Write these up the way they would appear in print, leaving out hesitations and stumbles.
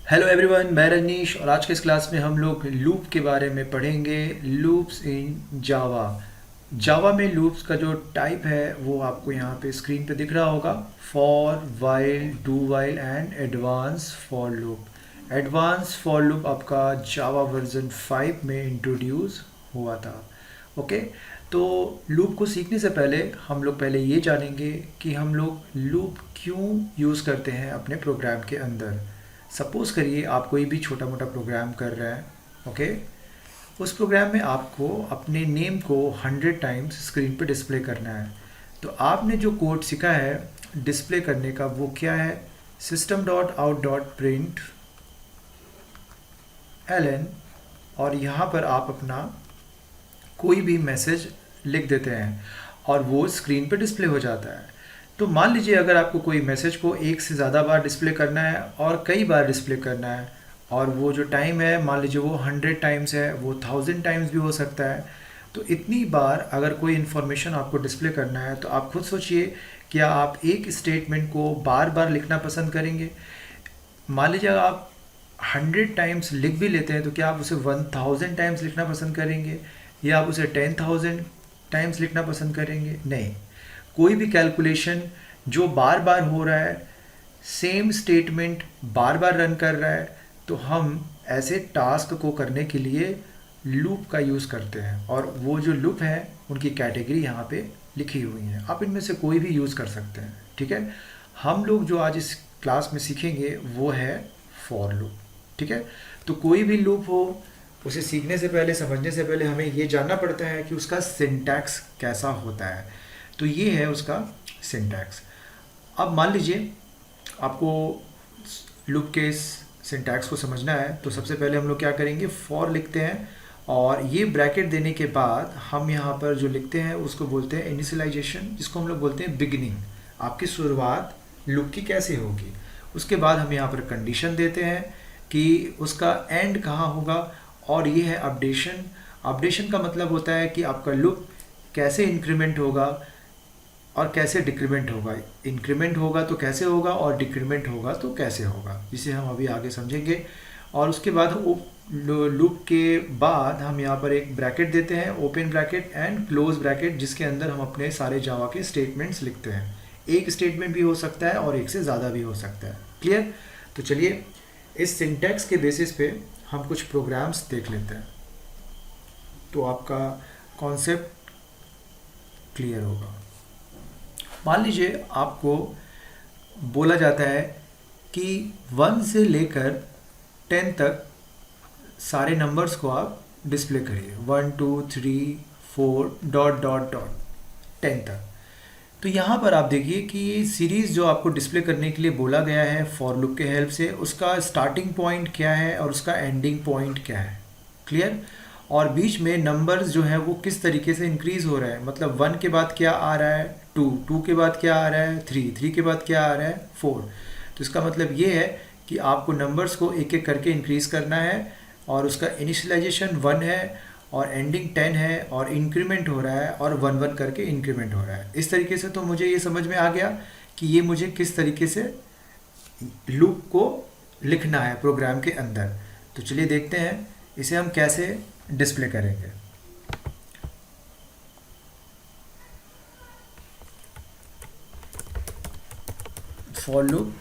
Hello everyone, मैं रजनीश और आज के इस क्लास में हम लोग लूप के बारे में पढ़ेंगे। लूप्स इन जावा। जावा में लूप्स का जो टाइप है वो आपको यहाँ पे स्क्रीन पे दिख रहा होगा। For, while, do while and advance for loop. Advance for loop आपका जावा वर्जन 5 में इंट्रोड्यूस हुआ था। ओके, तो लूप को सीखने से पहले हम लोग पहले ये जानेंगे कि हम लोग लूप क्यों यूज़ करते हैं अपने प्रोग्राम के अंदर। सपोज़ करिए आप कोई भी छोटा मोटा प्रोग्राम कर रहे हैं। ओके, उस प्रोग्राम में आपको अपने नेम को 100 टाइम्स स्क्रीन पे डिस्प्ले करना है। तो आपने जो कोड सीखा है डिस्प्ले करने का वो क्या है? system dot out dot println, और यहाँ पर आप अपना कोई भी मैसेज लिख देते हैं और वो स्क्रीन पे डिस्प्ले हो जाता है। तो मान लीजिए अगर आपको कोई मैसेज को एक से ज़्यादा बार डिस्प्ले करना है और कई बार डिस्प्ले करना है, और वो जो टाइम है मान लीजिए वो 100 टाइम्स है, वो 1000 टाइम्स भी हो सकता है। तो इतनी बार अगर कोई इन्फॉर्मेशन आपको डिस्प्ले करना है तो आप खुद सोचिए, क्या आप एक स्टेटमेंट को बार बार लिखना पसंद करेंगे? मान लीजिए अगर आप 100 टाइम्स लिख भी लेते हैं तो क्या आप उसे 1000 टाइम्स लिखना पसंद करेंगे, या आप उसे 10,000 टाइम्स लिखना पसंद करेंगे? नहीं। कोई भी कैलकुलेशन जो बार बार हो रहा है, सेम स्टेटमेंट बार बार रन कर रहा है, तो हम ऐसे टास्क को करने के लिए लूप का यूज़ करते हैं। और वो जो लूप है उनकी कैटेगरी यहाँ पे लिखी हुई है, आप इनमें से कोई भी यूज़ कर सकते हैं। ठीक है, हम लोग जो आज इस क्लास में सीखेंगे वो है फॉर लूप। ठीक है, तो कोई भी लूप हो उसे सीखने से पहले, समझने से पहले हमें ये जानना पड़ता है कि उसका सिंटैक्स कैसा होता है। तो ये है उसका सिंटैक्स। अब मान लीजिए आपको लूप के इस सिंटैक्स को समझना है, तो सबसे पहले हम लोग क्या करेंगे, फॉर लिखते हैं और ये ब्रैकेट देने के बाद हम यहाँ पर जो लिखते हैं उसको बोलते हैं इनिशियलाइजेशन, जिसको हम लोग बोलते हैं बिगिनिंग। आपकी शुरुआत लूप की कैसे होगी। उसके बाद हम यहाँ पर कंडीशन देते हैं कि उसका एंड कहाँ होगा, और ये है अपडेशन। अपडेशन का मतलब होता है कि आपका लूप कैसे इंक्रीमेंट होगा और कैसे डिक्रीमेंट होगा। इंक्रीमेंट होगा तो कैसे होगा, और डिक्रीमेंट होगा तो कैसे होगा, जिसे हम अभी आगे समझेंगे। और उसके बाद लूप के बाद हम यहाँ पर एक ब्रैकेट देते हैं, open bracket and close bracket, जिसके अंदर हम अपने सारे जावा के स्टेटमेंट्स लिखते हैं। एक स्टेटमेंट भी हो सकता है और एक से ज़्यादा भी हो सकता है। क्लियर? तो चलिए इस सिंटैक्स के बेसिस पे हम कुछ प्रोग्राम्स देख लेते हैं, तो आपका कॉन्सेप्ट क्लियर होगा। मान लीजिए आपको बोला जाता है कि 1 से लेकर 10 तक सारे नंबर्स को आप डिस्प्ले करिए, 1 2 3 4 डॉट डॉट डॉट 10 तक। तो यहाँ पर आप देखिए कि ये सीरीज़ जो आपको डिस्प्ले करने के लिए बोला गया है फॉर लूप के हेल्प से, उसका स्टार्टिंग पॉइंट क्या है और उसका एंडिंग पॉइंट क्या है। क्लियर? और बीच में नंबर्स जो है वो किस तरीके से इंक्रीज हो रहा है, मतलब 1 के बाद क्या आ रहा है, 2 के बाद क्या आ रहा है, 3 के बाद क्या आ रहा है, 4। तो इसका मतलब ये है कि आपको नंबर्स को एक एक करके इंक्रीज करना है, और उसका इनिशियलाइजेशन 1 है और एंडिंग 10 है, और इंक्रीमेंट हो रहा है और 1 1 करके इंक्रीमेंट हो रहा है। इस तरीके से तो मुझे ये समझ में आ गया कि ये मुझे किस तरीके से लूप को लिखना है प्रोग्राम के अंदर। तो चलिए देखते हैं इसे हम कैसे डिस्प्ले करेंगे। फॉर लूप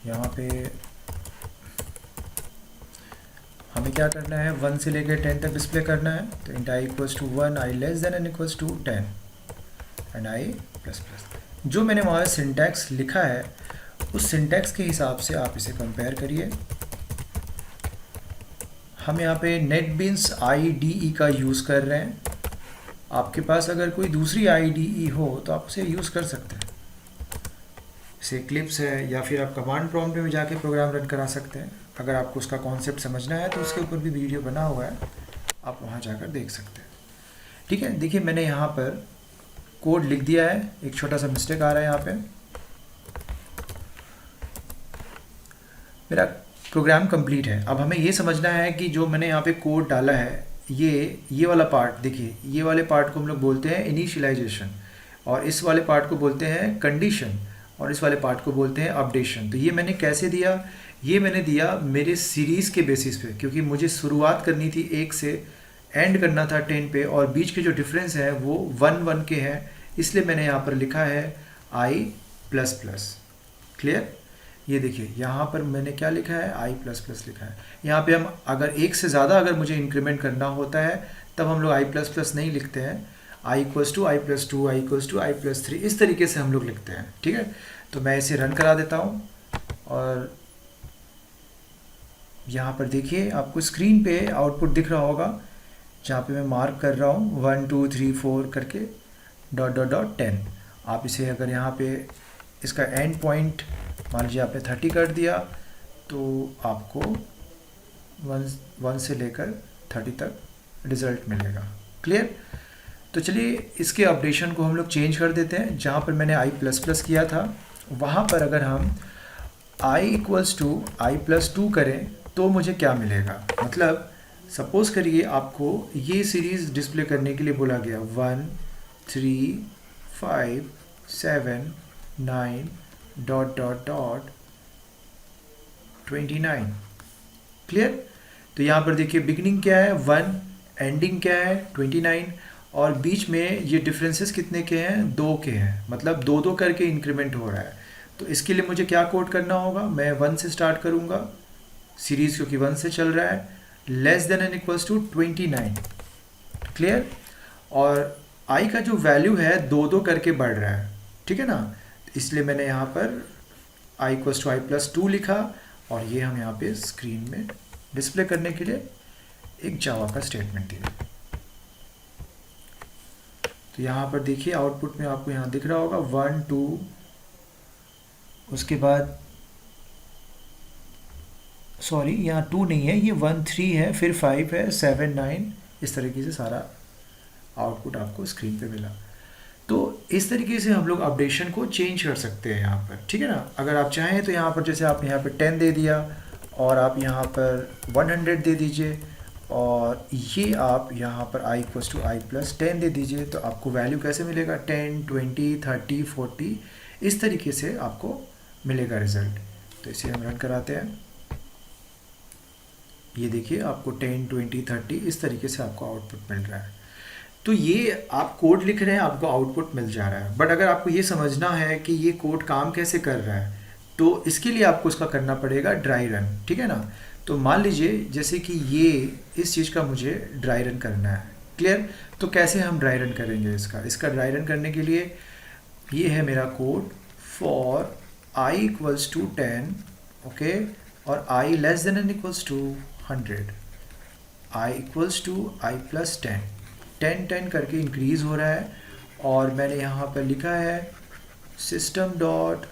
यहाँ पे हमें क्या करना है, 1 से लेकर 10 तक डिस्प्ले करना है। तो int I equals to 1, I less than N equals to 10 and I plus plus. जो मैंने वहाँ सिंटैक्स लिखा है उस सिंटैक्स के हिसाब से आप इसे कंपेयर करिए। हम यहाँ पे नेटबीन्स IDE का यूज़ कर रहे हैं। आपके पास अगर कोई दूसरी IDE हो तो आप उसे यूज़ कर सकते हैं, जैसे क्लिप्स है, या फिर आप कमांड प्रॉम्प्ट में जाके प्रोग्राम रन करा सकते हैं। अगर आपको उसका कॉन्सेप्ट समझना है तो उसके ऊपर भी वीडियो बना हुआ है, आप वहाँ जाकर देख सकते हैं। ठीक है, देखिए मैंने यहाँ पर कोड लिख दिया है, एक छोटा सा मिस्टेक आ रहा है यहाँ पे। मेरा प्रोग्राम कंप्लीट है। अब हमें ये समझना है कि जो मैंने यहाँ पे कोड डाला है, ये वाला पार्ट देखिए, ये वाले पार्ट को हम लोग बोलते हैं इनिशियलाइजेशन, और इस वाले पार्ट को बोलते हैं कंडीशन, और इस वाले पार्ट को बोलते हैं अपडेशन। तो ये मैंने कैसे दिया? ये मैंने दिया मेरे सीरीज़ के बेसिस पे, क्योंकि मुझे शुरुआत करनी थी 1 से, एंड करना था 10 पे, और बीच के जो डिफरेंस है वो 1 के हैं, इसलिए मैंने यहाँ पर लिखा है i प्लस प्लस। क्लियर? ये देखिए यहाँ पर मैंने क्या लिखा है, i प्लस प्लस लिखा है। यहाँ पे हम अगर 1 से ज़्यादा अगर मुझे इंक्रीमेंट करना होता है तब हम लोग i प्लस प्लस नहीं लिखते हैं, i equals to i plus 2, i equals to i plus 3, इस तरीके से हम लोग लिखते हैं। ठीक है, तो मैं इसे रन करा देता हूँ, और यहाँ पर देखिए आपको स्क्रीन पे आउटपुट दिख रहा होगा, जहाँ पे मैं मार्क कर रहा हूँ 1 2 3 4 करके डॉट डॉट डॉट 10। आप इसे अगर यहाँ पे इसका एंड पॉइंट मान लीजिए आपने 30 कर दिया, तो आपको 1 से लेकर 30 तक रिज़ल्ट मिलेगा। क्लियर? तो चलिए इसके अपडेशन को हम लोग चेंज कर देते हैं। जहाँ पर मैंने i प्लस प्लस किया था, वहाँ पर अगर हम i equals to i plus 2 करें तो मुझे क्या मिलेगा? मतलब सपोज करिए आपको ये सीरीज़ डिस्प्ले करने के लिए बोला गया 1 3 5 7 9 डॉट डॉट डॉट 29। क्लियर? तो यहाँ पर देखिए बिगिनिंग क्या है 1, एंडिंग क्या है 29, और बीच में ये डिफरेंसेस कितने के हैं? 2 के हैं, मतलब 2 2 करके इंक्रीमेंट हो रहा है। तो इसके लिए मुझे क्या कोड करना होगा? मैं 1 से स्टार्ट करूँगा, सीरीज़ क्योंकि 1 से चल रहा है, less than N equals to 29। Clear? और i का जो वैल्यू है 2 2 करके बढ़ रहा है, ठीक है ना, इसलिए मैंने यहाँ पर i equals to i plus 2 लिखा, और ये हम यहाँ पे स्क्रीन में डिस्प्ले करने के लिए एक जावा का स्टेटमेंट दिया। तो यहाँ पर देखिए आउटपुट में आपको यहाँ दिख रहा होगा 1 2, उसके बाद सॉरी यहाँ 2 नहीं है, ये 1 3 है, फिर 5 है, 7 9, इस तरीके से सारा आउटपुट आपको स्क्रीन पे मिला। तो इस तरीके से हम लोग अपडेशन को चेंज कर सकते हैं यहाँ पर, ठीक है ना। अगर आप चाहें तो यहाँ पर जैसे आप यहाँ पर 10 दे दिया, और आप यहाँ पर 100 दे दीजिए, और ये आप यहाँ पर i equals to i plus 10 दे दीजिए, तो आपको वैल्यू कैसे मिलेगा? 10 20 30 40, इस तरीके से आपको मिलेगा रिज़ल्ट। तो इसे हम रन कराते हैं। ये देखिए आपको 10 20 30 इस तरीके से आपको आउटपुट मिल रहा है। तो ये आप कोड लिख रहे हैं, आपको आउटपुट मिल जा रहा है। बट अगर आपको ये समझना है कि ये कोड काम कैसे कर रहा है, तो इसके लिए आपको इसका करना पड़ेगा ड्राई रन, ठीक है ना। तो मान लीजिए जैसे कि ये इस चीज़ का मुझे ड्राई रन करना है। क्लियर? तो कैसे हम ड्राई रन करेंगे इसका ड्राई रन करने के लिए ये है मेरा code for i equals to 10, okay, और i less than N equals to 100, i equals to i plus 10, 10 10 करके इंक्रीज़ हो रहा है। और मैंने यहाँ पर लिखा है system dot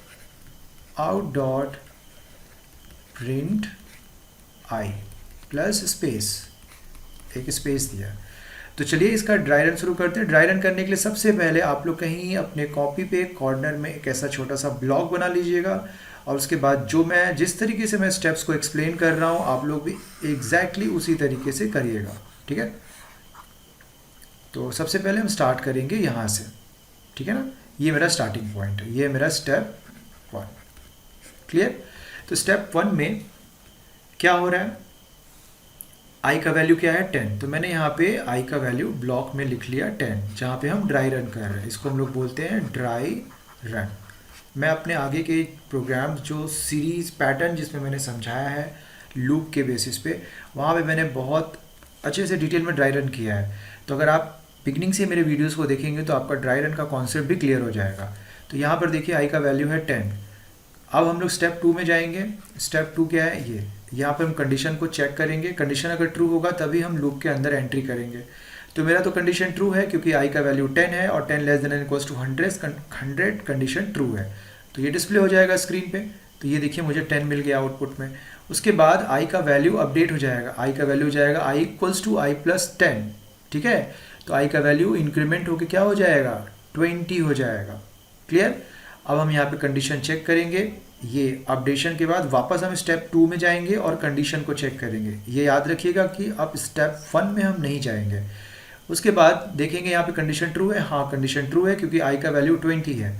out dot print i plus space, एक स्पेस दिया। तो चलिए इसका ड्राई रन शुरू करते हैं। ड्राई रन करने के लिए सबसे पहले आप लोग कहीं अपने कॉपी पे कॉर्नर में एक ऐसा छोटा सा ब्लॉक बना लीजिएगा, और उसके बाद जो मैं जिस तरीके से मैं स्टेप्स को एक्सप्लेन कर रहा हूँ आप लोग भी एग्जैक्टली उसी तरीके से करिएगा, ठीक है। तो सबसे पहले हम स्टार्ट करेंगे यहाँ से, ठीक है ना। ये मेरा स्टार्टिंग पॉइंट है, ये मेरा स्टेप 1। क्लियर? तो स्टेप 1 में क्या हो रहा है? i का वैल्यू क्या है? 10। तो मैंने यहाँ पे i का वैल्यू ब्लॉक में लिख लिया 10, जहाँ पे हम ड्राई रन कर रहे हैं। इसको हम लोग बोलते हैं ड्राई रन। मैं अपने आगे के प्रोग्राम जो सीरीज़ पैटर्न जिसमें मैंने समझाया है लूप के बेसिस पे, वहाँ पे मैंने बहुत अच्छे से डिटेल में ड्राई रन किया है। तो अगर आप बिगनिंग से मेरे वीडियोस को देखेंगे तो आपका ड्राई रन का कॉन्सेप्ट भी क्लियर हो जाएगा। तो यहाँ पर देखिए i का वैल्यू है 10। अब हम लोग स्टेप 2 में जाएंगे। स्टेप 2 क्या है? ये यहाँ पे हम कंडीशन को चेक करेंगे। कंडीशन अगर ट्रू होगा तभी हम लूप के अंदर एंट्री करेंगे। तो मेरा तो कंडीशन ट्रू है क्योंकि i का वैल्यू 10 है और 10 less than N equals to 100 condition true है। तो ये डिस्प्ले हो जाएगा स्क्रीन पे। तो ये देखिए मुझे 10 मिल गया आउटपुट में। उसके बाद i का वैल्यू अपडेट हो जाएगा। i का वैल्यू हो जाएगा i equals to i plus 10, ठीक है। तो i का वैल्यू इंक्रीमेंट होकर क्या हो जाएगा? 20 हो जाएगा। क्लियर? अब हम यहाँ पे कंडीशन चेक करेंगे, ये अपडेशन के बाद वापस हम स्टेप 2 में जाएंगे और कंडीशन को चेक करेंगे। ये याद रखिएगा कि अब स्टेप 1 में हम नहीं जाएंगे। उसके बाद देखेंगे यहाँ पे कंडीशन ट्रू है, हाँ कंडीशन ट्रू है क्योंकि आई का वैल्यू 20 है।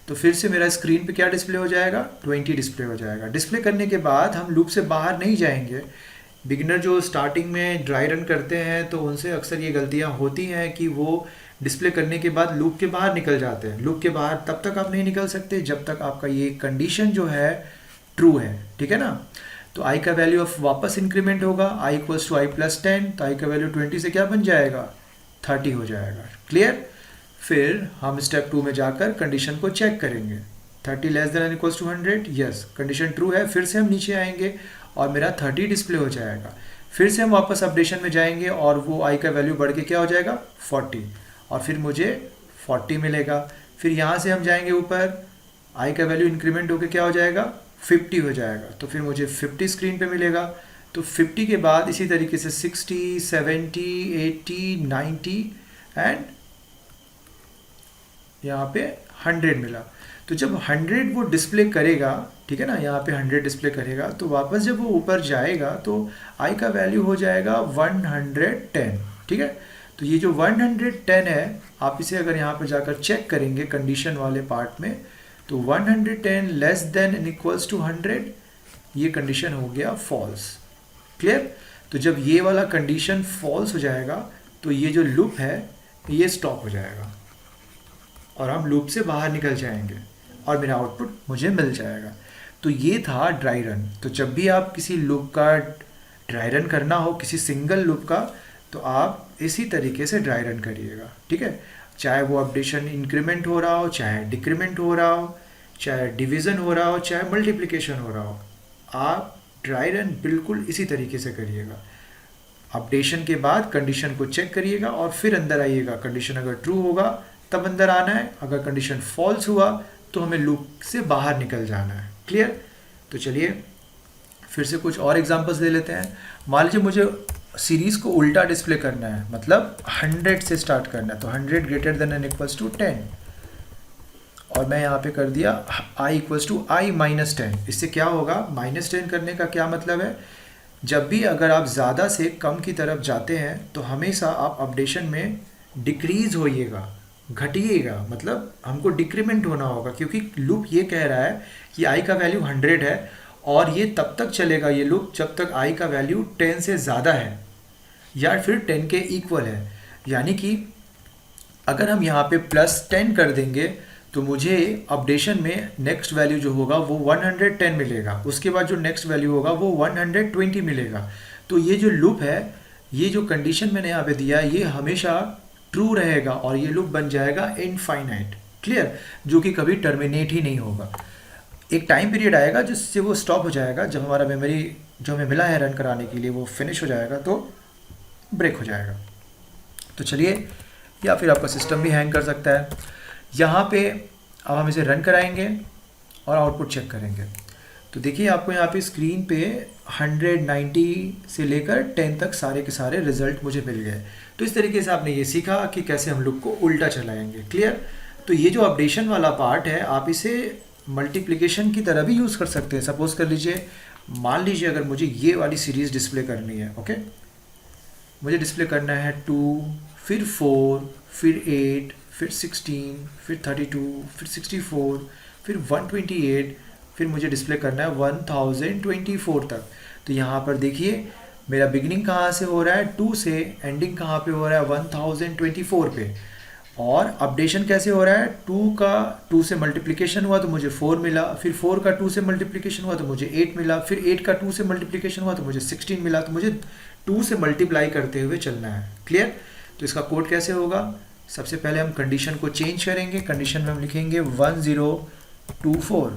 तो फिर से मेरा स्क्रीन पे क्या डिस्प्ले हो जाएगा, 20 डिस्प्ले हो जाएगा। डिस्प्ले करने के बाद हम लूप से बाहर नहीं जाएंगे। बिगिनर जो स्टार्टिंग में ड्राई रन करते हैं तो उनसे अक्सर ये गलतियाँ होती हैं कि वो डिस्प्ले करने के बाद लूप के बाहर निकल जाते हैं। लूप के बाहर तब तक आप नहीं निकल सकते जब तक आपका ये कंडीशन जो है ट्रू है, ठीक है ना। तो आई का वैल्यू अब वापस इंक्रीमेंट होगा, आई इक्वल्स टू आई प्लस 10, तो आई का वैल्यू 20 से क्या बन जाएगा, 30 हो जाएगा। क्लियर। फिर हम स्टेप 2 में जाकर कंडीशन को चेक करेंगे, 30 less than equals to 100, yes condition true है। फिर से हम नीचे आएंगे और मेरा 30 डिस्प्ले हो जाएगा। फिर से हम वापस अपडेशन में जाएंगे और वो आई का वैल्यू बढ़ के क्या हो जाएगा, 40, और फिर मुझे 40 मिलेगा। फिर यहाँ से हम जाएंगे ऊपर, आई का वैल्यू इंक्रीमेंट होकर क्या हो जाएगा, 50 हो जाएगा, तो फिर मुझे 50 स्क्रीन पे मिलेगा। तो 50 के बाद इसी तरीके से 60, 70, 80, 90 एंड यहाँ पे 100 मिला। तो जब 100 वो डिस्प्ले करेगा, ठीक है ना, यहाँ पे 100 डिस्प्ले करेगा, तो वापस जब वो ऊपर जाएगा तो आई का वैल्यू हो जाएगा 110, ठीक है। तो ये जो 110 है, आप इसे अगर यहाँ पर जाकर चेक करेंगे कंडीशन वाले पार्ट में, तो 110 less than and equals to 100, ये कंडीशन हो गया फॉल्स। क्लियर। तो जब ये वाला कंडीशन फॉल्स हो जाएगा तो ये जो लूप है ये स्टॉप हो जाएगा और हम लूप से बाहर निकल जाएंगे और मेरा आउटपुट मुझे मिल जाएगा। तो ये था ड्राई रन। तो जब भी आप किसी लूप का ड्राई रन करना हो, किसी सिंगल लूप का, तो आप इसी तरीके से ड्राई रन करिएगा, ठीक है। चाहे वो अपडेशन इंक्रीमेंट हो रहा हो, चाहे डिक्रीमेंट हो रहा हो, चाहे डिवीज़न हो रहा हो, चाहे मल्टीप्लिकेशन हो रहा हो, आप ड्राई रन बिल्कुल इसी तरीके से करिएगा। अपडेशन के बाद कंडीशन को चेक करिएगा और फिर अंदर आइएगा। कंडीशन अगर ट्रू होगा तब अंदर आना है, अगर कंडीशन फॉल्स हुआ तो हमें लूप से बाहर निकल जाना है। क्लियर। तो चलिए फिर से कुछ और एग्जांपल्स ले लेते हैं। मान लीजिए मुझे सीरीज़ को उल्टा डिस्प्ले करना है, मतलब 100 से स्टार्ट करना है, तो 100 greater than and equals to 10, और मैं यहाँ पे कर दिया i equals to I minus 10। इससे क्या होगा, -10 करने का क्या मतलब है, जब भी अगर आप ज़्यादा से कम की तरफ जाते हैं तो हमेशा आप अपडेशन में डिक्रीज़ होइएगा, घटिएगा, मतलब हमको डिक्रीमेंट होना होगा, क्योंकि लूप ये कह रहा है कि i का वैल्यू 100 है और ये तब तक चलेगा ये लूप जब तक i का वैल्यू 10 से ज़्यादा है या फिर 10 के इक्वल है। यानी कि अगर हम यहाँ पे +10 कर देंगे तो मुझे अपडेशन में नेक्स्ट वैल्यू जो होगा वो 110 मिलेगा, उसके बाद जो नेक्स्ट वैल्यू होगा वो 120 मिलेगा। तो ये जो लूप है, ये जो कंडीशन मैंने यहाँ पे दिया है, ये हमेशा ट्रू रहेगा और ये लूप बन जाएगा इनफाइनाइट। क्लियर। जो कि कभी टर्मिनेट ही नहीं होगा। एक टाइम पीरियड आएगा जिससे वो स्टॉप हो जाएगा, जब हमारा मेमोरी जो हमें मिला है रन कराने के लिए वो फिनिश हो जाएगा तो ब्रेक हो जाएगा। तो चलिए, या फिर आपका सिस्टम भी हैंग कर सकता है। यहाँ पे अब हम इसे रन कराएंगे और आउटपुट चेक करेंगे। तो देखिए आपको यहाँ पे स्क्रीन पे 190 से लेकर 10 तक सारे के सारे रिजल्ट मुझे मिल गए। तो इस तरीके से आपने ये सीखा कि कैसे हम लोग को उल्टा चलाएंगे। क्लियर। तो ये जो अपडेशन वाला पार्ट है, आप इसे मल्टीप्लिकेशन की तरह भी यूज़ कर सकते हैं। सपोज कर लीजिए, मान लीजिए अगर मुझे ये वाली सीरीज़ डिस्प्ले करनी है, ओके, मुझे डिस्प्ले करना है 2, फिर 4, फिर 8, फिर 16, फिर 32, फिर 64, फिर 128, फिर मुझे डिस्प्ले करना है 1024 तक। तो यहाँ पर देखिए मेरा बिगिनिंग कहाँ से हो रहा है, 2 से, एंडिंग कहाँ पे हो रहा है, 1024 पे। और अपडेशन कैसे हो रहा है, 2 का 2 से मल्टीप्लिकेशन हुआ तो मुझे 4 मिला, फिर 4 का 2 से मल्टीप्लिकेशन हुआ तो मुझे 8 मिला, फिर 8 का 2 से मल्टीप्लिकेशन हुआ तो मुझे 16 मिला। तो मुझे 2 से मल्टीप्लाई करते हुए चलना है। क्लियर। तो इसका कोड कैसे होगा, सबसे पहले हम कंडीशन को चेंज करेंगे। कंडीशन में हम लिखेंगे 1024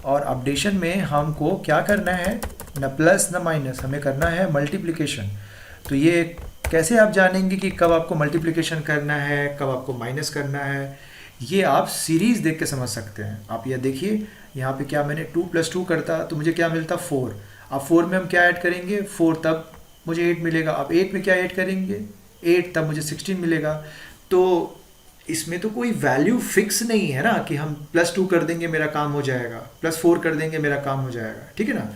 और अपडेशन में हमको क्या करना है, न प्लस न माइनस, हमें करना है मल्टीप्लिकेशन। तो ये कैसे आप जानेंगे कि कब आपको मल्टीप्लिकेशन करना है, कब आपको माइनस करना है, ये आप सीरीज़ देख के समझ सकते हैं। आप ये देखिए यहाँ पे क्या, मैंने 2 + 2 करता तो मुझे क्या मिलता, 4। अब 4 में हम क्या ऐड करेंगे, 4, तब मुझे 8 मिलेगा। अब 8 में क्या ऐड करेंगे, 8, तब मुझे 16 मिलेगा। तो इसमें तो कोई वैल्यू फिक्स नहीं है ना कि हम +2 कर देंगे मेरा काम हो जाएगा, +4 कर देंगे मेरा काम हो जाएगा, ठीक है ना।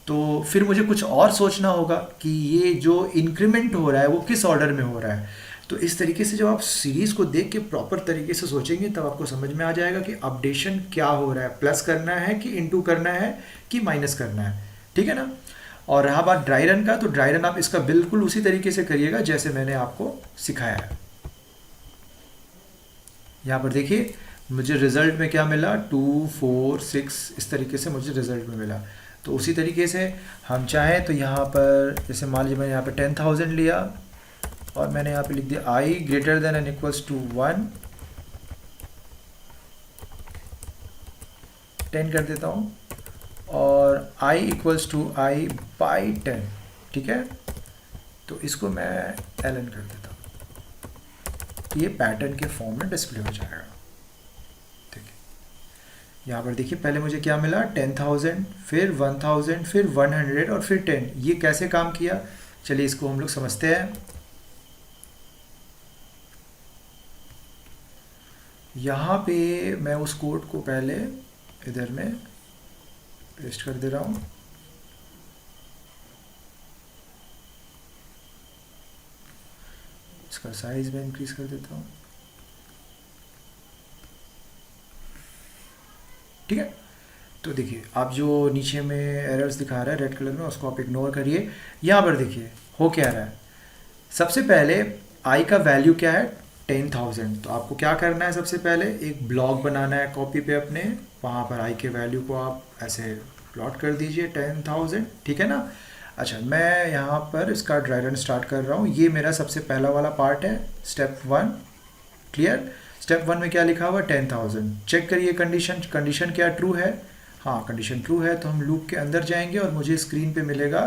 तो फिर मुझे कुछ और सोचना होगा कि ये जो इंक्रीमेंट हो रहा है वो किस ऑर्डर में हो रहा है। तो इस तरीके से जब आप सीरीज़ को देख के प्रॉपर तरीके से सोचेंगे तब आपको समझ में आ जाएगा कि अपडेशन क्या हो रहा है, प्लस करना है कि इनटू करना है कि माइनस करना है, ठीक है ना। और रहा बात ड्राई रन का, तो ड्राई रन आप इसका बिल्कुल उसी तरीके से करिएगा जैसे मैंने आपको सिखाया है। यहाँ पर देखिए मुझे रिज़ल्ट में क्या मिला, 2 4 6 इस तरीके से मुझे रिज़ल्ट में मिला। तो उसी तरीके से हम चाहें तो यहाँ पर जैसे मान लीजिए मैंने यहाँ पर 10,000 लिया और मैंने यहाँ पे लिख दिया I greater than and equals to 1, 10 कर देता हूँ, और I equals to I by 10, ठीक है। तो इसको मैं ln कर देता हूँ, तो ये पैटर्न के फॉर्म में डिस्प्ले हो जाएगा। ठीक है, यहाँ पर देखिए पहले मुझे क्या मिला, 10,000, फिर 1,000, फिर 100 और फिर 10। ये कैसे काम किया, चलिए इसको हम लोग समझते हैं। यहाँ पे मैं उस कोड को पहले इधर में पेस्ट कर दे रहा हूँ। इसका साइज मैं इंक्रीज कर देता हूँ, ठीक है। तो देखिए आप जो नीचे में एरर्स दिखा रहा है रेड कलर में, उसको आप इग्नोर करिए। यहाँ पर देखिए हो क्या रहा है, सबसे पहले आई का वैल्यू क्या है, 10,000। तो आपको क्या करना है, सबसे पहले एक ब्लॉक बनाना है कॉपी पे अपने, वहाँ पर आई के वैल्यू को आप ऐसे प्लॉट कर दीजिए 10,000, ठीक है ना। अच्छा, मैं यहाँ पर इसका ड्राई रन स्टार्ट कर रहा हूँ। ये मेरा सबसे पहला वाला पार्ट है, स्टेप 1, क्लियर। स्टेप 1 में क्या लिखा हुआ, 10,000। चेक करिए कंडीशन क्या ट्रू है, हाँ कंडीशन ट्रू है, तो हम लूप के अंदर जाएंगे और मुझे स्क्रीन पे मिलेगा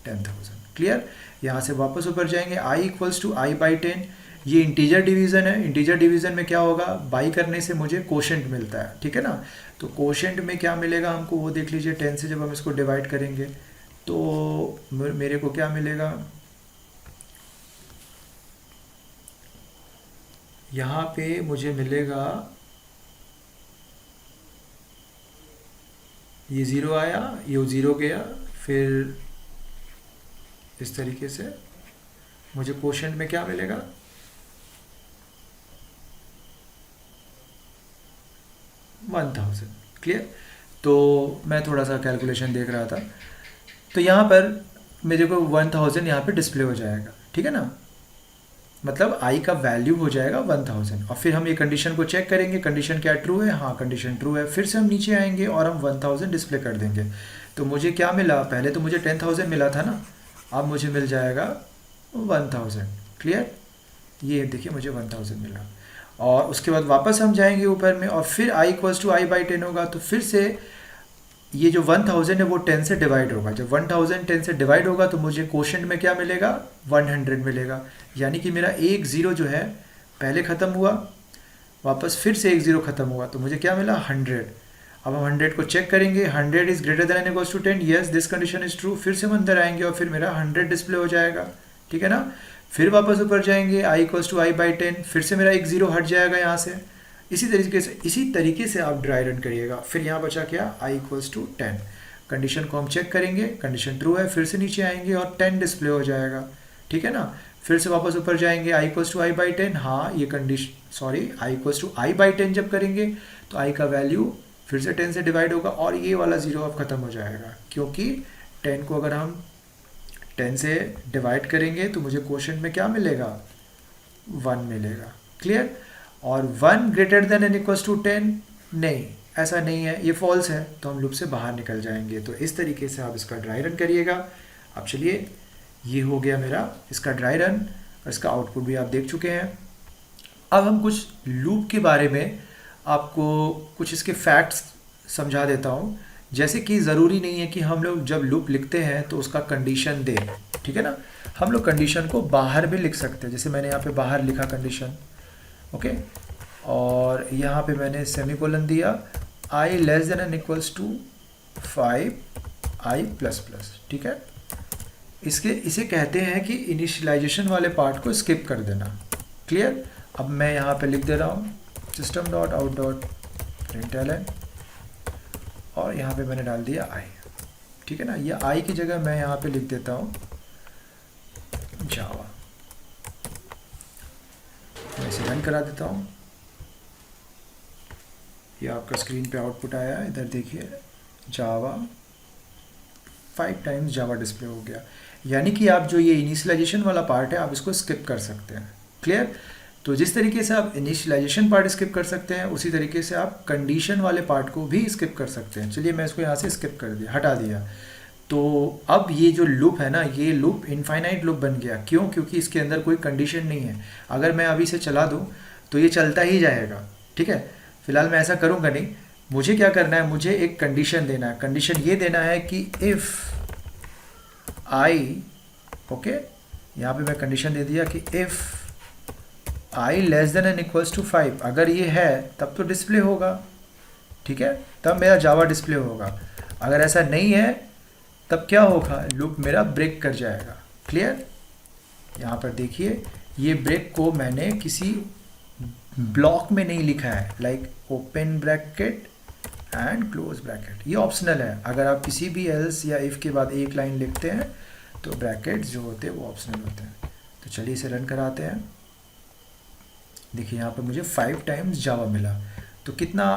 10,000, क्लियर। यहाँ से वापस ऊपर जाएंगे, i equals to I by 10। ये इंटीजर डिवीज़न है, इंटीजर डिवीज़न में क्या होगा, बाई करने से मुझे कोशेंट मिलता है, ठीक है ना। तो कोशेंट में क्या मिलेगा हमको वो देख लीजिए, 10 से जब हम इसको डिवाइड करेंगे तो मेरे को क्या मिलेगा, यहाँ पे मुझे मिलेगा, ये ज़ीरो आया, ये ज़ीरो गया, फिर इस तरीके से मुझे कोशेंट में क्या मिलेगा, 1,000, क्लियर। तो मैं थोड़ा सा कैलकुलेशन देख रहा था, तो यहाँ पर मेरे को 1,000 यहाँ पे डिस्प्ले हो जाएगा, ठीक है ना। मतलब आई का वैल्यू हो जाएगा 1,000। और फिर हम ये कंडीशन को चेक करेंगे, कंडीशन क्या ट्रू है, हाँ कंडीशन ट्रू है। फिर से हम नीचे आएंगे और हम 1,000 डिस्प्ले कर देंगे। तो मुझे क्या मिला, पहले तो मुझे 10,000 मिला था ना, अब मुझे मिल जाएगा 1,000, क्लियर। ये देखिए मुझे 1,000 मिला। और उसके बाद वापस हम जाएंगे ऊपर में और फिर i equals to I by 10 होगा। तो फिर से ये जो 1,000 है वो 10 से डिवाइड होगा। जब 1,000 10 से डिवाइड होगा तो मुझे कोशेंट में क्या मिलेगा, 100 मिलेगा। यानी कि मेरा एक ज़ीरो जो है पहले ख़त्म हुआ, वापस फिर से एक ज़ीरो ख़त्म हुआ, तो मुझे क्या मिला, 100। अब हम 100 को चेक करेंगे, 100 is greater than equals to 10, yes this condition is true. फिर से हम अंदर आएंगे और फिर मेरा 100 डिस्प्ले हो जाएगा, ठीक है ना। फिर वापस ऊपर जाएंगे, i equals to I by 10, फिर से मेरा एक ज़ीरो हट जाएगा यहाँ से। इसी तरीके से आप ड्राई रन करिएगा। फिर यहाँ बचा क्या, i इक्वल्स टू 10। कंडीशन को हम चेक करेंगे, कंडीशन ट्रू है, फिर से नीचे आएंगे और 10 डिस्प्ले हो जाएगा, ठीक है ना। फिर से वापस ऊपर जाएंगे, i equals to I by 10, हाँ ये i equals to I by 10 जब करेंगे तो i का वैल्यू फिर से 10 से डिवाइड होगा और ये वाला ज़ीरो अब ख़त्म हो जाएगा, क्योंकि 10 को अगर हम 10 से डिवाइड करेंगे तो मुझे क्वोशेंट में क्या मिलेगा, 1 मिलेगा, क्लियर। और 1 greater than and equals to 10, नहीं ऐसा नहीं है, ये फॉल्स है, तो हम लूप से बाहर निकल जाएंगे। तो इस तरीके से आप इसका ड्राई रन करिएगा। अब चलिए, ये हो गया मेरा इसका ड्राई रन और इसका आउटपुट भी आप देख चुके हैं। अब हम कुछ लूप के बारे में आपको कुछ इसके फैक्ट्स समझा देता हूँ। जैसे कि ज़रूरी नहीं है कि हम लोग जब लूप लिखते हैं तो उसका कंडीशन दें, ठीक है ना। हम लोग कंडीशन को बाहर भी लिख सकते हैं, जैसे मैंने यहाँ पे बाहर लिखा कंडीशन, ओके। और यहाँ पे मैंने सेमीकोलन दिया, i less than and equals to 5i plus plus, ठीक है। इसे कहते हैं कि इनिशियलाइजेशन वाले पार्ट को स्किप कर देना, क्लियर। अब मैं यहाँ पे लिख दे रहा हूँ system dot out dot println, और यहाँ पे मैंने डाल दिया आई। ठीक है ना, ये आई की जगह मैं यहाँ पे लिख देता हूँ जावा। मैं इसे रन करा देता हूँ। ये आपका स्क्रीन पे आउटपुट आया है, इधर देखिए जावा 5 टाइम्स जावा डिस्प्ले हो गया। यानी कि आप जो ये इनिशियलाइजेशन वाला पार्ट है आप इसको स्किप कर सकते हैं। क्लियर? तो जिस तरीके से आप इनिशियलाइजेशन पार्ट स्किप कर सकते हैं उसी तरीके से आप कंडीशन वाले पार्ट को भी स्किप कर सकते हैं। चलिए मैं इसको यहाँ से स्किप कर दिया, हटा दिया। तो अब ये जो लूप है ना, ये लूप इनफाइनाइट लूप बन गया। क्यों? क्योंकि इसके अंदर कोई कंडीशन नहीं है। अगर मैं अभी से चला दूँ तो ये चलता ही जाएगा। ठीक है, फिलहाल मैं ऐसा करूँगा नहीं। मुझे क्या करना है, मुझे एक कंडीशन देना है। कंडीशन ये देना है कि इफ़ आई, ओके, यहाँ पे मैं कंडीशन दे दिया कि if i less than N equals to 5, अगर ये है तब तो डिस्प्ले होगा। ठीक है, तब मेरा जावा डिस्प्ले होगा। अगर ऐसा नहीं है तब क्या होगा, लूप मेरा ब्रेक कर जाएगा। क्लियर? यहाँ पर देखिए ये ब्रेक को मैंने किसी ब्लॉक में नहीं लिखा है, like open bracket and close bracket. ये ऑप्शनल है। अगर आप किसी भी एल्स या इफ़ के बाद एक लाइन लिखते हैं तो ब्रैकेट जो होते हैं वो ऑप्शनल होते हैं। तो चलिए इसे रन कराते हैं। देखिए यहाँ पर मुझे 5 टाइम्स जावा मिला। तो कितना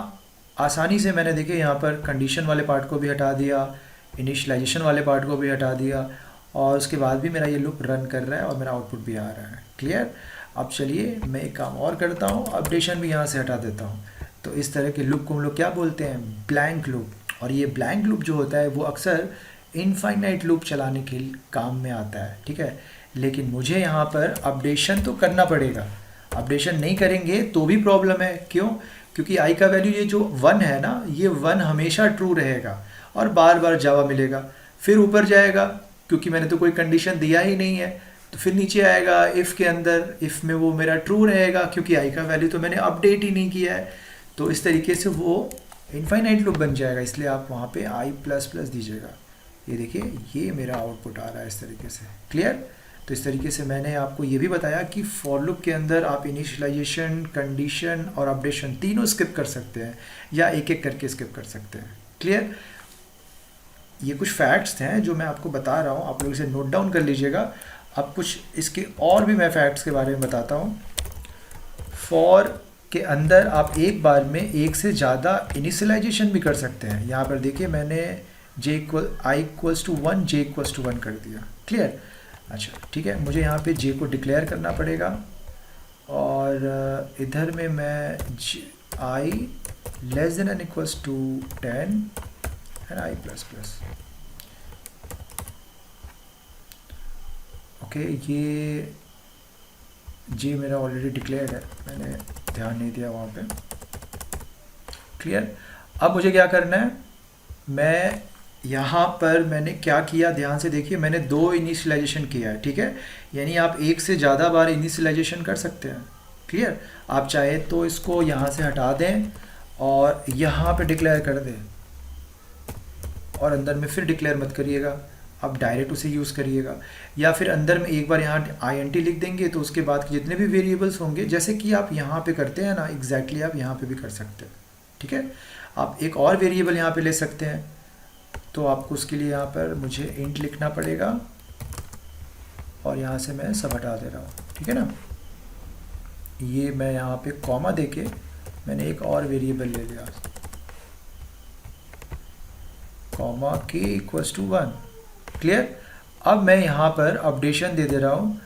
आसानी से मैंने देखिए यहाँ पर कंडीशन वाले पार्ट को भी हटा दिया, इनिशियलाइजेशन वाले पार्ट को भी हटा दिया, और उसके बाद भी मेरा ये लूप रन कर रहा है और मेरा आउटपुट भी आ रहा है। क्लियर? अब चलिए मैं एक काम और करता हूँ, अपडेशन भी यहाँ से हटा देता हूँ। तो इस तरह के लूप को हम लोग क्या बोलते हैं, ब्लैंक लूप। और ये ब्लैंक लूप जो होता है वो अक्सर इनफाइनाइट लूप चलाने के काम में आता है। ठीक है, लेकिन मुझे यहाँ पर अपडेशन तो करना पड़ेगा। अपडेशन नहीं करेंगे तो भी प्रॉब्लम है। क्यों? क्योंकि आई का वैल्यू ये जो 1 है ना, ये 1 हमेशा ट्रू रहेगा और बार बार जावा मिलेगा। फिर ऊपर जाएगा क्योंकि मैंने तो कोई कंडीशन दिया ही नहीं है, तो फिर नीचे आएगा इफ़ के अंदर, इफ़ में वो मेरा ट्रू रहेगा क्योंकि आई का वैल्यू तो मैंने अपडेट ही नहीं किया है। तो इस तरीके से वो इनफाइनाइट लूप बन जाएगा। इसलिए आप वहाँ पे आई प्लस प्लस दीजिएगा। ये देखिए ये मेरा आउटपुट आ रहा है इस तरीके से। क्लियर? तो इस तरीके से मैंने आपको ये भी बताया कि फॉर लूप के अंदर आप इनिशियलाइजेशन, कंडीशन और अपडेशन तीनों स्किप कर सकते हैं या एक एक करके स्किप कर सकते हैं। क्लियर? ये कुछ फैक्ट्स हैं जो मैं आपको बता रहा हूँ, आप लोग इसे नोट डाउन कर लीजिएगा। अब कुछ इसके और भी मैं फैक्ट्स के बारे में बताता हूँ। फॉर के अंदर आप एक बार में एक से ज़्यादा इनिशियलाइजेशन भी कर सकते हैं। यहाँ पर देखिए मैंने i equals to 1 j equals to 1 कर दिया। क्लियर? अच्छा ठीक है, मुझे यहाँ पे जे को डिक्लेयर करना पड़ेगा और इधर में मैं i less than N equals to 10 and I plus plus. Okay, ये जे मेरा ऑलरेडी डिक्लेयर्ड है, मैंने ध्यान नहीं दिया वहाँ पे। क्लियर? अब मुझे क्या करना है, मैं यहाँ पर मैंने क्या किया ध्यान से देखिए, मैंने 2 इनिशियलाइजेशन किया है। ठीक है, यानी आप एक से ज़्यादा बार इनिशियलाइजेशन कर सकते हैं। क्लियर? आप चाहे तो इसको यहाँ से हटा दें और यहाँ पे डिक्लेयर कर दें और अंदर में फिर डिक्लेयर मत करिएगा, आप डायरेक्ट उसे यूज़ करिएगा। या फिर अंदर में एक बार यहाँ INT लिख देंगे तो उसके बाद जितने भी वेरिएबल्स होंगे, जैसे कि आप यहाँ पे करते हैं ना, एग्जैक्टली आप यहाँ पे भी कर सकते हैं। ठीक है, आप एक और वेरिएबल यहाँ पे ले सकते हैं। तो आपको उसके लिए यहाँ पर मुझे इंट लिखना पड़ेगा और यहाँ से मैं सब हटा दे रहा हूँ। ठीक है ना, ये मैं यहाँ पे कॉमा देके मैंने एक और वेरिएबल ले लिया, कॉमा के इक्वल्स टू 1। क्लियर? अब मैं यहाँ पर अपडेशन दे दे रहा हूँ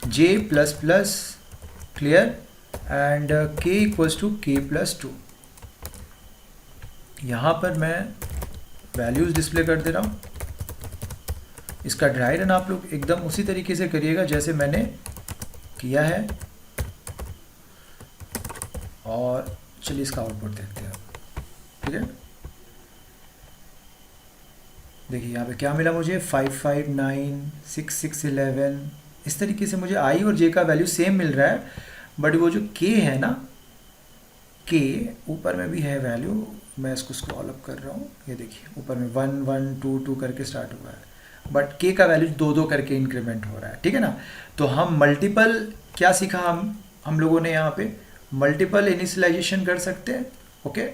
जे प्लस प्लस, क्लियर, एंड के इक्वल्स टू के प्लस 2। यहाँ पर मैं वैल्यूज़ डिस्प्ले कर दे रहा हूँ। इसका ड्राई रन आप लोग एकदम उसी तरीके से करिएगा जैसे मैंने किया है। और चलिए इसका आउटपुट देखते हैं। ठीक है, देखिए यहाँ पे क्या मिला मुझे, 5 5 9 6 6 11। इस तरीके से मुझे आई और जे का वैल्यू सेम मिल रहा है, बट वो जो के है ना, के ऊपर में भी है वैल्यू। मैं इसको स्क्रॉल अप कर रहा हूँ, ये देखिए ऊपर में 1 1 2 2 करके स्टार्ट हुआ है, बट के का वैल्यू 2 2 करके इंक्रीमेंट हो रहा है। ठीक है ना, तो हम मल्टीपल क्या सीखा, हम हम लोगों ने यहाँ पे मल्टीपल इनिशियलाइजेशन कर सकते हैं, ओके,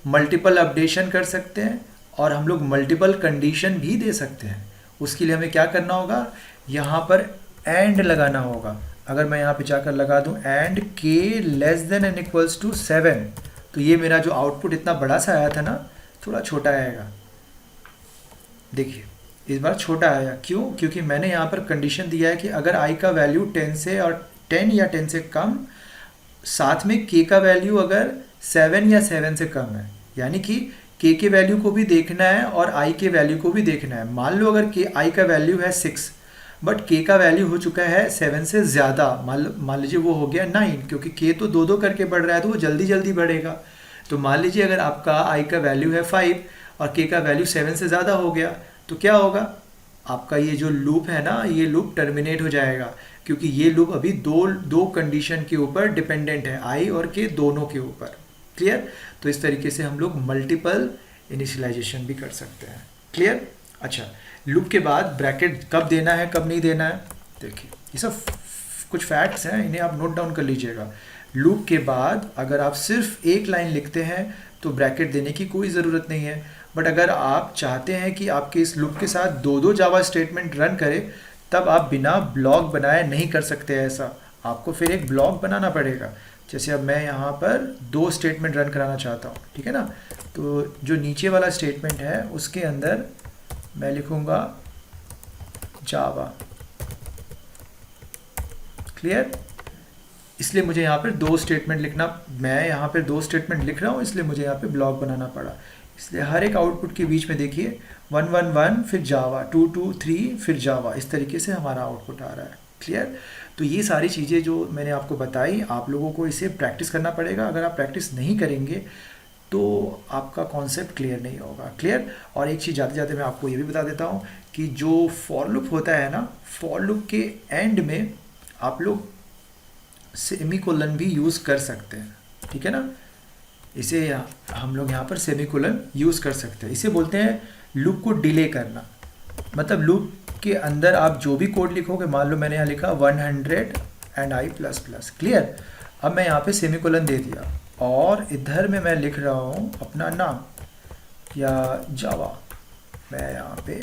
मल्टीपल अपडेशन कर सकते हैं, और हम लोग मल्टीपल कंडीशन भी दे सकते हैं। उसके लिए हमें क्या करना होगा, यहाँ पर एंड लगाना होगा। अगर मैं यहाँ पे जाकर लगा दूँ and k less than N equals to 7, तो ये मेरा जो आउटपुट इतना बड़ा सा आया था ना, थोड़ा छोटा आएगा। देखिए इस बार छोटा आया, क्यों? क्योंकि मैंने यहाँ पर कंडीशन दिया है कि अगर i का वैल्यू 10 से और 10 या 10 से कम, साथ में k का वैल्यू अगर 7 या 7 से कम है, यानी कि k के वैल्यू को भी देखना है और i के वैल्यू को भी देखना है। मान लो अगर i का वैल्यू है 6 बट k का वैल्यू हो चुका है 7 से ज़्यादा, मान लीजिए वो हो गया 9, क्योंकि k तो 2 2 करके बढ़ रहा है तो वो जल्दी जल्दी बढ़ेगा। तो मान लीजिए अगर आपका i का वैल्यू है 5 और k का वैल्यू 7 से ज़्यादा हो गया, तो क्या होगा, आपका ये जो लूप है ना, ये लूप टर्मिनेट हो जाएगा, क्योंकि ये लूप अभी दो कंडीशन के ऊपर डिपेंडेंट है, i और k दोनों के ऊपर। क्लियर? तो इस तरीके से हम लोग मल्टीपल इनिशियलाइजेशन भी कर सकते हैं। क्लियर? अच्छा, लूप के बाद ब्रैकेट कब देना है कब नहीं देना है, देखिए ये सब कुछ फैक्ट्स हैं, इन्हें आप नोट डाउन कर लीजिएगा। लूप के बाद अगर आप सिर्फ एक लाइन लिखते हैं तो ब्रैकेट देने की कोई ज़रूरत नहीं है, बट अगर आप चाहते हैं कि आपके इस लूप के साथ दो जावा स्टेटमेंट रन करे, तब आप बिना ब्लॉक बनाए नहीं कर सकते ऐसा, आपको फिर एक ब्लॉक बनाना पड़ेगा। जैसे अब मैं यहाँ पर 2 स्टेटमेंट रन कराना चाहता हूँ, ठीक है ना, तो जो नीचे वाला स्टेटमेंट है उसके अंदर मैं लिखूँगा जावा। क्लियर? इसलिए मुझे यहाँ पर 2 स्टेटमेंट लिखना, मैं यहाँ पर 2 स्टेटमेंट लिख रहा हूँ, इसलिए मुझे यहाँ पे ब्लॉक बनाना पड़ा। इसलिए हर एक आउटपुट के बीच में देखिए 1 1 1 फिर जावा, 2 2 3 फिर जावा, इस तरीके से हमारा आउटपुट आ रहा है। क्लियर? तो ये सारी चीज़ें जो मैंने आपको बताई, आप लोगों को इसे प्रैक्टिस करना पड़ेगा। अगर आप प्रैक्टिस नहीं करेंगे तो आपका कॉन्सेप्ट क्लियर नहीं होगा। क्लियर? और एक चीज़ जाते जाते मैं आपको ये भी बता देता हूँ कि जो फॉर लूप होता है ना, फॉर लूप के एंड में आप लोग सेमीकोलन भी यूज़ कर सकते हैं, ठीक है ना। इसे हम लोग यहाँ पर सेमीकोलन यूज़ कर सकते हैं। इसे बोलते हैं लूप को डिले करना। मतलब लूप के अंदर आप जो भी कोड लिखोगे, मान लो मैंने यहाँ लिखा 100 and i plus plus. Clear? अब मैं यहाँ पे सेमीकोलन दे दिया और इधर में मैं लिख रहा हूँ अपना नाम या जावा मैं यहाँ पे।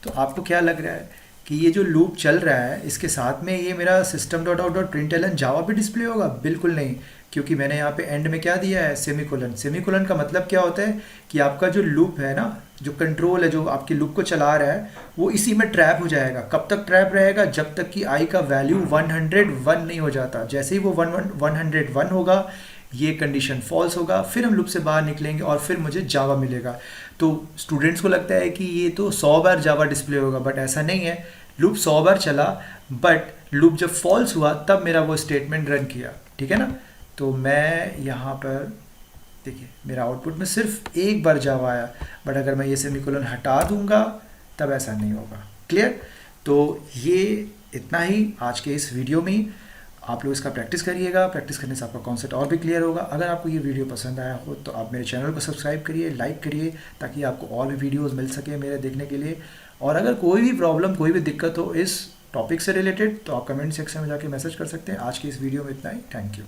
तो आपको क्या लग रहा है कि ये जो लूप चल रहा है इसके साथ में ये मेरा system.out.println जावा भी डिस्प्ले होगा? बिल्कुल नहीं, क्योंकि मैंने यहाँ पे एंड में क्या दिया है, सेमीकोलन। सेमीकोलन का मतलब क्या होता है कि आपका जो लूप है ना, जो कंट्रोल है जो आपके लूप को चला रहा है, वो इसी में ट्रैप हो जाएगा। कब तक ट्रैप रहेगा? जब तक कि i का वैल्यू 101 नहीं हो जाता। जैसे ही वो 101 होगा, ये कंडीशन फॉल्स होगा, फिर हम लूप से बाहर निकलेंगे और फिर मुझे जावा मिलेगा। तो स्टूडेंट्स को लगता है कि ये तो 100 बार जावा डिस्प्ले होगा, बट ऐसा नहीं है। लूप 100 बार चला, बट लूप जब फॉल्स हुआ तब मेरा वो स्टेटमेंट रन किया, ठीक है ना। तो मैं यहाँ पर देखिए मेरा आउटपुट में सिर्फ एक बार जावा आया, बट अगर मैं ये सेमीकोलन हटा दूंगा तब ऐसा नहीं होगा। क्लियर? तो ये इतना ही आज के इस वीडियो में। आप लोग इसका प्रैक्टिस करिएगा, प्रैक्टिस करने से आपका कॉन्सेप्ट और भी क्लियर होगा। अगर आपको ये वीडियो पसंद आया हो तो आप मेरे चैनल को सब्सक्राइब करिए, लाइक करिए, ताकि आपको और भी वीडियोस मिल सके मेरे देखने के लिए। और अगर कोई भी प्रॉब्लम, कोई भी दिक्कत हो इस टॉपिक से रिलेटेड, तो आप कमेंट सेक्शन में जाके मैसेज कर सकते हैं। आज की इस वीडियो में इतना ही। Thank you.